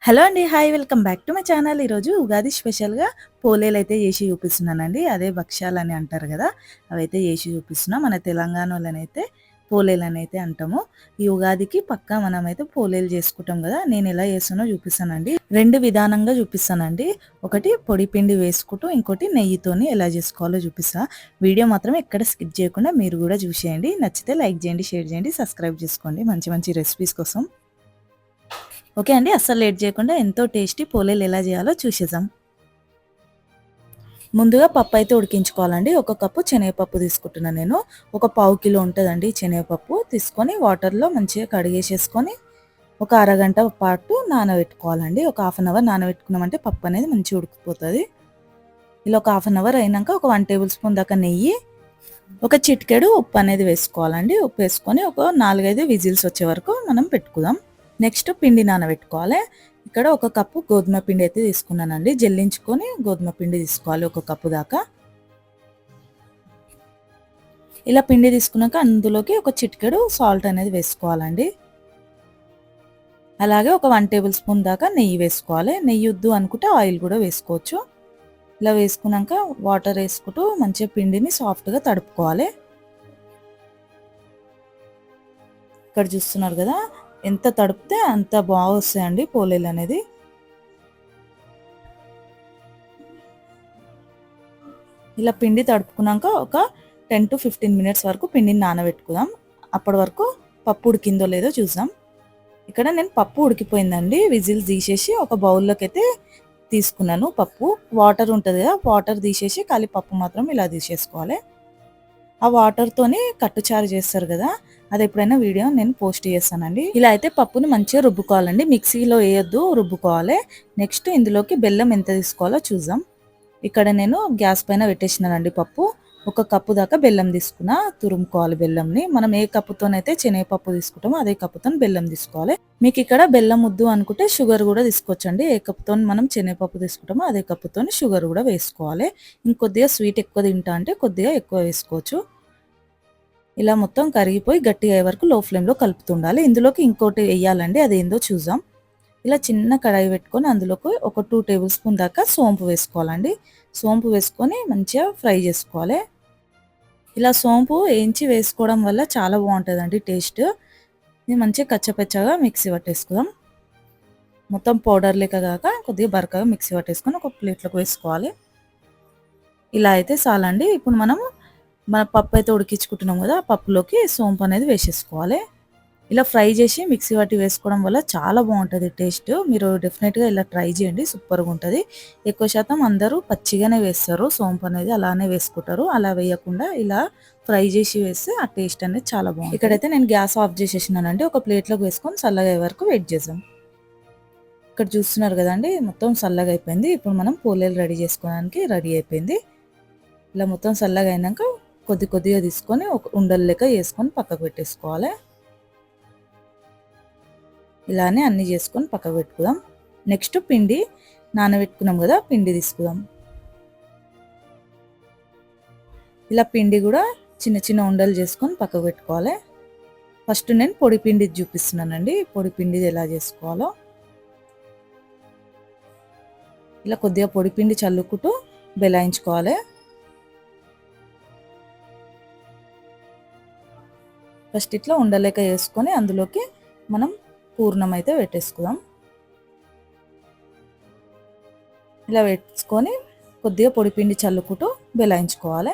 Hello అండి. Hi! Welcome back to my channel. ఈరోజు ఉగాది స్పెషల్‌గా పోలేలైతే చేసి చూపిస్తున్నానండి. అదే భక్ష్యాలని అంటారు గదా! అవైతే చేసి చూపిస్తున్నా. మన తెలంగాణోళ్ళనైతే పోలేలనైతే అంటాము. ఈ ఉగాదికి పక్కా మనమైతే పోలేలు చేసుకుంటాం గదా! నేనెలా చేస్తానో చూపిస్తానండి. 2 విధానంగా చూపిస్తానండి. ఒకటి పొడి పిండి వేసుకుంటూ, ఇంకోటి నెయ్యితోని ఎలా చేసుకోవాలో చూపిస్తా. వీడియో మాత్రం ఎక్కడ స్కిప్ చేయకుండా మీరు గూడా చూసేయండి. నచ్చితే లైక్ చేయండి, షేర్ చేయండి, సబ్స్క్రైబ్ చేసుకోండి మంచి మంచి రెసిపీస్ కోసం. ఓకే అండి. అస్సలు లేట్ చేయకుండా ఎంతో టేస్టీ పోలేలు ఎలా చేయాలో చూసేద్దాం. ముందుగా పప్పు అయితే ఉడికించుకోవాలండి. ఒక కప్పు శనగపప్పు తీసుకుంటున్నాను నేను. ఒక పావు కిలో ఉంటుందండి శనగపప్పు. తీసుకొని వాటర్‌లో మంచిగా కడిగేసేసుకొని ఒక అరగంట పాటు నానబెట్టుకోవాలండి. ఒక హాఫ్ అన్ అవర్ నానబెట్టుకున్నామంటే పప్పు అనేది మంచిగా ఉడికిపోతుంది. ఇలా ఒక హాఫ్ అన్ అవర్ అయినాక ఒక 1 టేబుల్ స్పూన్ దాకా నెయ్యి, ఒక చిటికెడు ఉప్పు అనేది వేసుకోవాలండి. ఉప్పు వేసుకొని ఒక 4, 5 విజిల్స్ వచ్చే వరకు మనం పెట్టుకుందాం. నెక్స్ట్ పిండి నానబెట్టుకోవాలి. ఇక్కడ ఒక కప్పు గోధుమ పిండి అయితే తీసుకున్నానండి. జల్లించుకొని గోధుమ పిండి తీసుకోవాలి ఒక కప్పు దాకా. ఇలా పిండి తీసుకున్నాక అందులోకి ఒక చిటికెడు సాల్ట్ అనేది వేసుకోవాలండి. అలాగే ఒక 1 టేబుల్ స్పూన్ దాకా నెయ్యి వేసుకోవాలి. నెయ్యి వద్దు అనుకుంటే ఆయిల్ కూడా వేసుకోవచ్చు. ఇలా వేసుకున్నాక వాటర్ వేసుకుంటూ మంచిగా పిండిని సాఫ్ట్గా తడుపుకోవాలి. ఇక్కడ చూస్తున్నారు కదా, ఎంత తడిపితే అంత బాగా వస్తాయండి పోలేలు అనేది. ఇలా పిండి తడుపుకున్నాక ఒక 10 to 15 మినిట్స్ వరకు పిండిని నానబెట్టుకుందాం. అప్పటి వరకు పప్పు ఉడికిందో లేదో చూద్దాం. ఇక్కడ నేను పప్పు ఉడికిపోయిందండి. విజిల్స్ తీసేసి ఒక బౌల్లోకి అయితే తీసుకున్నాను. పప్పు వాటర్ ఉంటుంది కదా, వాటర్ తీసేసి ఖాళీ పప్పు మాత్రం ఇలా తీసేసుకోవాలి. ఆ వాటర్తోని కట్టుచారు చేస్తారు కదా, అది ఎప్పుడైనా వీడియో నేను పోస్ట్ చేస్తానండి. ఇలా అయితే పప్పుని మంచిగా రుబ్బుకోవాలండి. మిక్సీలో వేయొద్దు, రుబ్బుకోవాలి. నెక్స్ట్ ఇందులోకి బెల్లం ఎంత తీసుకోవాలో చూద్దాం. ఇక్కడ నేను గ్యాస్ పైన పెట్టేసినానండి పప్పు. ఒక కప్పు దాకా బెల్లం తీసుకున్నా. తురుముకోవాలి బెల్లంని. మనం ఏ కప్పుతోనైతే శనగపప్పు తీసుకుంటామో అదే కప్పుతో బెల్లం తీసుకోవాలి. మీకు ఇక్కడ బెల్లం వద్దు అనుకుంటే షుగర్ కూడా తీసుకోవచ్చండి. ఏ కప్పుతో మనం శనగపప్పు తీసుకుంటామో అదే కప్పుతో షుగర్ కూడా వేసుకోవాలి. ఇంకొద్దిగా స్వీట్ ఎక్కువ తింటా అంటే కొద్దిగా ఎక్కువ వేసుకోవచ్చు. ఇలా మొత్తం కరిగిపోయి గట్టిగా అయ్యే వరకు లో ఫ్లేమ్లో కలుపుతుండాలి. ఇందులోకి ఇంకోటి వేయాలండి, అదేందో చూద్దాం. ఇలా చిన్న కడాయి పెట్టుకొని అందులోకి ఒక 2 టేబుల్ స్పూన్ దాకా సోంపు వేసుకోవాలండి. సోంపు వేసుకొని మంచిగా ఫ్రై చేసుకోవాలి. ఇలా సోంపు వేయించి వేసుకోవడం వల్ల చాలా బాగుంటుందండి టేస్ట్. ఇది మంచిగా కచ్చపచ్చగా మిక్సీ పట్టేసుకుందాం. మొత్తం పౌడర్ లెక్క కాక కొద్దిగా బరకగా మిక్సీ పట్టేసుకొని ఒక ప్లేట్లోకి వేసుకోవాలి. ఇలా అయితే చాలండి. ఇప్పుడు మన పప్పు అయితే ఉడికించుకుంటున్నాం కదా, ఆ పప్పులోకి సోంపు అనేది వేసేసుకోవాలి. ఇలా ఫ్రై చేసి మిక్సీ పట్టి వేసుకోవడం వల్ల చాలా బాగుంటుంది టేస్ట్. మీరు డెఫినెట్గా ఇలా ట్రై చేయండి, సూపర్గా ఉంటుంది. ఎక్కువ శాతం అందరూ పచ్చిగానే వేస్తారు సోంపు అనేది, అలానే వేసుకుంటారు. అలా వేయకుండా ఇలా ఫ్రై చేసి వేస్తే ఆ టేస్ట్ అనేది చాలా బాగుంటుంది. ఇక్కడైతే నేను గ్యాస్ ఆఫ్ చేసేసినానండి. ఒక ప్లేట్లోకి వేసుకొని చల్లగా అయ్యే వరకు వెయిట్ చేద్దాం. ఇక్కడ చూస్తున్నారు కదండి, మొత్తం చల్లగా అయిపోయింది. ఇప్పుడు మనం పోలేలు రెడీ చేసుకోవడానికి రెడీ అయిపోయింది. ఇలా మొత్తం చల్లగా అయినాక కొద్దిగా తీసుకొని ఒక ఉండలు లెక్క వేసుకొని పక్కకు పెట్టేసుకోవాలి. ఇలానే అన్ని చేసుకొని పక్కకు పెట్టుకుందాం. నెక్స్ట్ పిండి నానబెట్టుకున్నాం కదా, పిండి తీసుకుందాం. ఇలా పిండి కూడా చిన్న చిన్న ఉండలు చేసుకొని పక్కకు పెట్టుకోవాలి. ఫస్ట్ నేను పొడి పిండి చూపిస్తున్నానండి, పొడి పిండిది ఎలా చేసుకోవాలో. ఇలా కొద్దిగా పొడి పిండి చల్లుకుంటూ బెలాయించుకోవాలి. ఫస్ట్ ఇట్లా ఉండలేక వేసుకొని అందులోకి మనం పూర్ణం అయితే పెట్టేసుకుందాం. ఇలా వేసుకొని కొద్దిగా పొడి పిండి చల్లుకుంటూ బెలాయించుకోవాలి.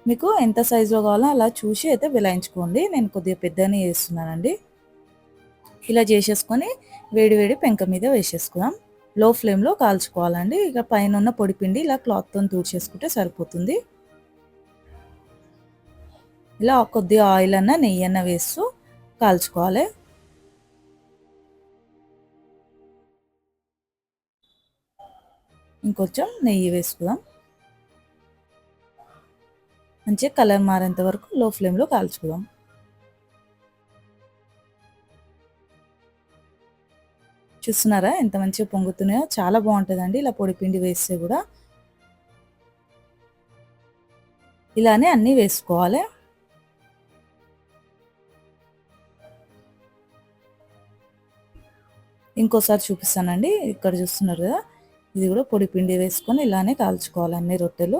మీకు ఎంత సైజులో కావాలో అలా చూసి అయితే బెలాయించుకోండి. నేను కొద్దిగా పెద్దగానే చేస్తున్నానండి. ఇలా చేసేసుకొని వేడి వేడి పెంక మీద వేసేసుకుందాం. లో ఫ్లేమ్లో కాల్చుకోవాలండి. ఇక పైన ఉన్న పొడి పిండి ఇలా క్లాత్తో తుడిచేసుకుంటే సరిపోతుంది. ఇలా కొద్దిగా ఆయిల్ అన్న నెయ్యి అన్న వేస్తూ కాల్చుకోవాలి. ఇంకొంచెం నెయ్యి వేసుకుందాం. మంచిగా కలర్ మారేంత వరకు లో ఫ్లేమ్లో కాల్చుకుందాం. చూస్తున్నారా ఎంత మంచిగా పొంగుతున్నాయో, చాలా బాగుంటుందండి ఇలా పొడి పిండి వేస్తే కూడా. ఇలానే అన్నీ వేసుకోవాలి. ఇంకోసారి చూపిస్తానండి. ఇక్కడ చూస్తున్నారు కదా, ఇది కూడా పొడి పిండి వేసుకొని ఇలానే కాల్చుకోవాలి అన్ని రొట్టెలు.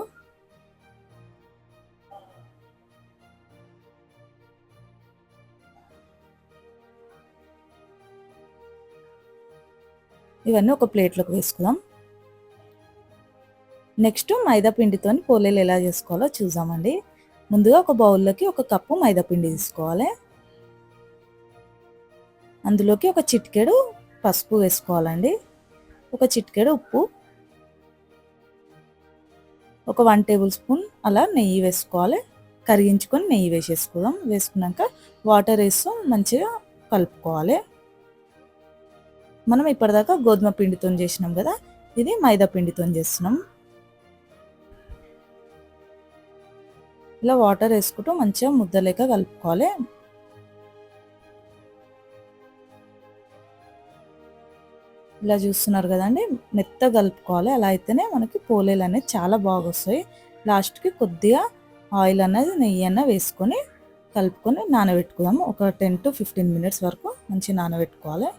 ఇవన్నీ ఒక ప్లేట్లోకి వేసుకుందాం. నెక్స్ట్ మైదా పిండితో పోలేలు ఎలా చేసుకోవాలో చూద్దామండి. ముందుగా ఒక బౌల్లోకి 1 కప్పు మైదా పిండి తీసుకోవాలి. అందులోకి ఒక చిటికెడు పసుపు వేసుకోవాలండి, ఒక చిటికెడు ఉప్పు, ఒక 1 టేబుల్ స్పూన్ అలా నెయ్యి వేసుకోవాలి. కరిగించుకొని నెయ్యి వేసేసుకుందాం. వేసుకున్నాక వాటర్ వేస్తూ మంచిగా కలుపుకోవాలి. మనం ఇప్పటిదాకా గోధుమ పిండితో చేసినాం కదా, ఇది మైదా పిండితో చేస్తున్నాం. ఇలా వాటర్ వేసుకుంటూ మంచిగా ముద్దలేక కలుపుకోవాలి. ఇలా చూస్తున్నారు కదండి, మెత్తగా కలుపుకోవాలి. అలా అయితేనే మనకి పోలేలు అనేది చాలా బాగా వస్తాయి. లాస్ట్కి కొద్దిగా ఆయిల్ అనేది నెయ్యి అన్న వేసుకొని కలుపుకొని నానబెట్టుకుందాము. ఒక 10 to 15 మినిట్స్ వరకు మంచిగా నానబెట్టుకోవాలి.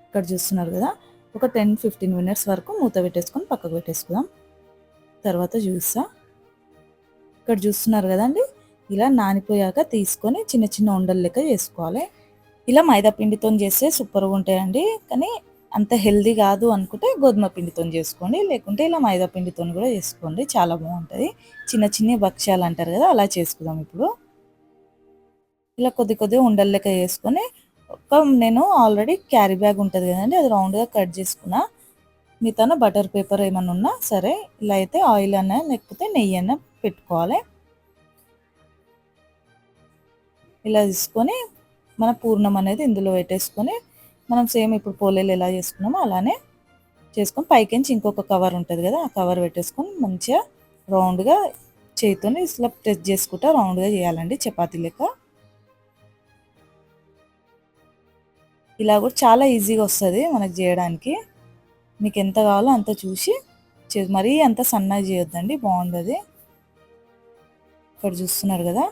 ఇక్కడ చూస్తున్నారు కదా, ఒక 10-15 మినిట్స్ వరకు మూత పెట్టేసుకొని పక్కకు పెట్టేసుకుందాం. తర్వాత చూస్తా. ఇక్కడ చూస్తున్నారు కదండి, ఇలా నానిపోయాక తీసుకొని చిన్న చిన్న ఉండలు లెక్క చేసుకోవాలి. ఇలా మైదా పిండితో చేస్తే సూపర్గా ఉంటాయండి. కానీ అంత హెల్దీ కాదు అనుకుంటే గోధుమ పిండితో చేసుకోండి, లేకుంటే ఇలా మైదా పిండితో కూడా చేసుకోండి, చాలా బాగుంటుంది. చిన్న చిన్న భక్ష్యాలు అంటారు కదా, అలా చేసుకుందాం. ఇప్పుడు ఇలా కొద్ది కొద్దిగా ఉండలు లెక్క చేసుకొని నేను ఆల్రెడీ క్యారీ బ్యాగ్ ఉంటుంది కదండి, అది రౌండ్గా కట్ చేసుకున్నా. మిగతా బటర్ పేపర్ ఏమైనా ఉన్నా సరే, ఇలా అయితే ఆయిల్ అన్నా లేకపోతే నెయ్యి అన్నా పెట్టుకోవాలి. ఇలా తీసుకొని మన పూర్ణం అనేది ఇందులో పెట్టేసుకొని మనం సేమ్ ఇప్పుడు పోలేలు ఎలా చేసుకున్నామో అలానే చేసుకొని పైకించి ఇంకొక కవర్ ఉంటుంది కదా, ఆ కవర్ పెట్టేసుకొని మంచిగా రౌండ్గా చేతితోని ఇట్లా ప్రెస్ చేసుకుంటా రౌండ్గా చేయాలండి, చపాతీ లెక్క. ఇలా కూడా చాలా ఈజీగా వస్తుంది మనకు చేయడానికి. మీకు ఎంత కావాలో అంత చూసి మరీ అంత సన్నగా చేయొద్దండి, బాగుండదు. ఇక్కడ చూస్తున్నారు కదా,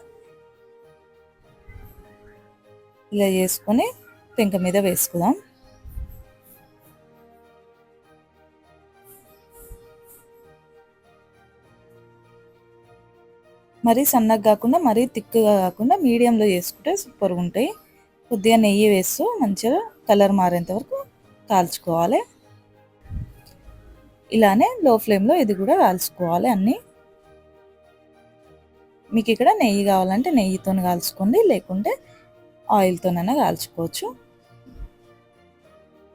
ఇలా చేసుకొని పెంక మీద వేసుకుందాం. మరీ సన్నగా కాకుండా మరీ తిక్కుగా కాకుండా మీడియంలో చేసుకుంటే సూపర్గా ఉంటాయి. కొద్దిగా నెయ్యి వేస్తూ మంచిగా కలర్ మారేంత వరకు కాల్చుకోవాలి. ఇలానే లో ఫ్లేమ్లో ఇది కూడా కాల్చుకోవాలి అన్నీ. మీకు ఇక్కడ నెయ్యి కావాలంటే నెయ్యితో కాల్చుకోండి, లేకుంటే ఆయిల్తోనైనా కాల్చుకోవచ్చు.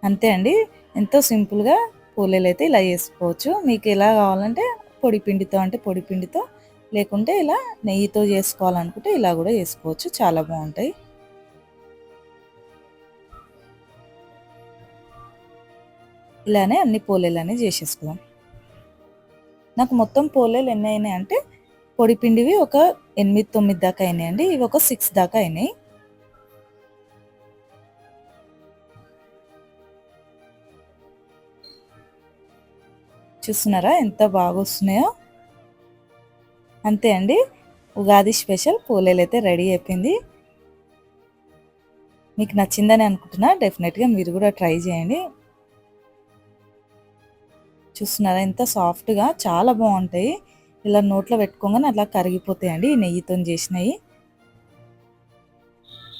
అంతే అండి, ఎంతో సింపుల్గా పోలేలు అయితే ఇలా చేసుకోవచ్చు. మీకు ఎలా కావాలంటే పొడి పిండితో అంటే పొడి పిండితో, లేకుంటే ఇలా నెయ్యితో చేసుకోవాలనుకుంటే ఇలా కూడా చేసుకోవచ్చు, చాలా బాగుంటాయి. ఇలానే అన్ని పోలేలు అనేవి చేసేసుకుందాం. నాకు మొత్తం పోలేలు ఎన్ని అయినాయి అంటే పొడి పిండివి ఒక 8-9 దాకా అయినాయండి, ఇవి ఒక 6 దాకా అయినాయి. చూస్తున్నారా ఎంత బాగా వస్తున్నాయో. అంతే అండి, ఉగాది స్పెషల్ పోలేలు అయితే రెడీ అయిపోయింది. మీకు నచ్చిందని అనుకుంటున్నా, డెఫినెట్గా మీరు కూడా ట్రై చేయండి. చూస్తున్నారా ఎంత సాఫ్ట్గా, చాలా బాగుంటాయి. ఇలా నోట్లో పెట్టుకోగానే అట్లా కరిగిపోతాయండి ఈ నెయ్యితో చేసినవి.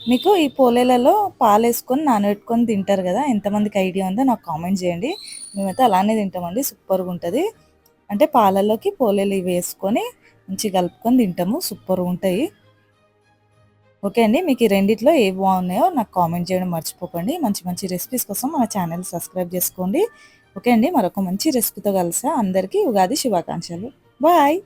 మీకు ఈ పోలేలలో పాలు వేసుకొని నానబెట్టుకొని తింటారు కదా, ఎంతమందికి ఐడియా ఉందో నాకు కామెంట్ చేయండి. మేమైతే అలానే తింటామండి, సూపర్గా ఉంటుంది. అంటే పాలల్లోకి పోలేలు ఇవి వేసుకొని మంచిగా కలుపుకొని తింటాము, సూపర్గా ఉంటాయి. ఓకే అండి, మీకు ఈ రెండిట్లో ఏ బాగున్నాయో నాకు కామెంట్ చేయడం మర్చిపోకండి. మంచి మంచి రెసిపీస్ కోసం మన ఛానల్ సబ్స్క్రైబ్ చేసుకోండి. ఓకే అండి, మరొక మంచి రెసిపీతో కలిసా. అందరికీ ఉగాది శుభాకాంక్షలు. బాయ్.